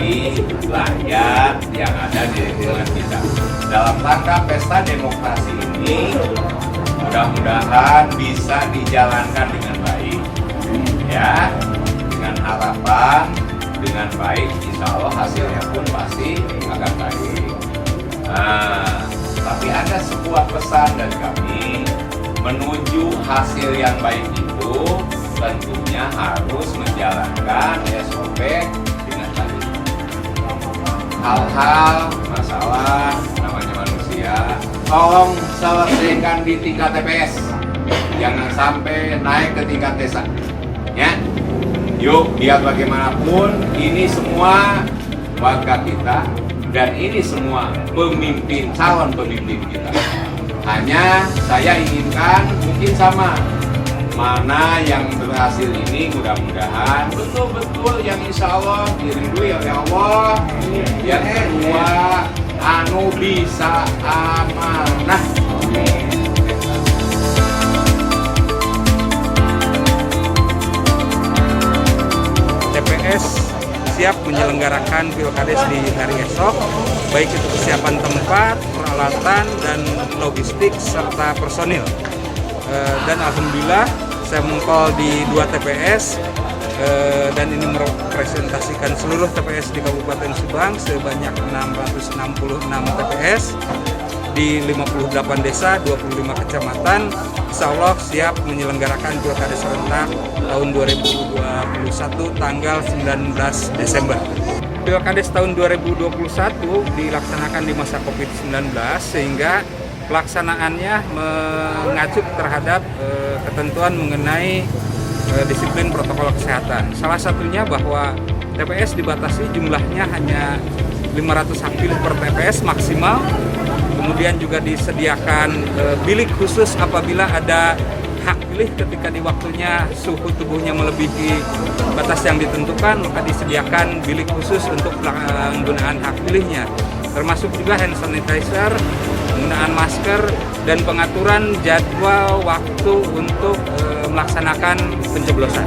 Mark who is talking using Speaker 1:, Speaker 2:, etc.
Speaker 1: dari rakyat yang ada di lingkungan kita. Dalam rangka pesta demokrasi ini, mudah-mudahan bisa dijalankan dengan baik, ya, dengan harapan, dengan baik, insya Allah hasilnya pun pasti akan baik. Nah, tapi ada sebuah pesan dari kami, menuju hasil yang baik itu tentunya harus menjalankan SOP dengan baik. Hal-hal, masalah, namanya manusia, tolong selesaikan di tingkat TPS. Jangan sampai naik ke tingkat desa. Ya, yuk, biar bagaimanapun ini semua warga kita dan ini semua pemimpin, calon pemimpin kita. Hanya saya inginkan mungkin sama, mana yang berhasil ini mudah-mudahan betul-betul yang insya Allah dirindui oleh Allah. Yang kedua, anu bisa amanah.
Speaker 2: TPS siap menyelenggarakan Pilkades di hari esok, baik itu kesiapan tempat, peralatan, dan logistik, serta personil. Dan alhamdulillah saya mengcall di 2 TPS dan ini merepresentasikan seluruh TPS di Kabupaten Subang sebanyak 666 TPS di 58 desa, 25 kecamatan. Insya Allah siap menyelenggarakan Pilkada serentak tahun 2021 tanggal 19 Desember. Pilkades tahun 2021 dilaksanakan di masa COVID-19 sehingga pelaksanaannya mengacu terhadap ketentuan mengenai disiplin protokol kesehatan. Salah satunya bahwa TPS dibatasi jumlahnya hanya 500 hak pilih per TPS maksimal. Kemudian juga disediakan bilik khusus apabila ada hak pilih ketika di waktunya suhu tubuhnya melebihi batas yang ditentukan, maka disediakan bilik khusus untuk penggunaan hak pilihnya. Termasuk juga hand sanitizer, penggunaan masker, dan pengaturan jadwal waktu untuk melaksanakan pencoblosan.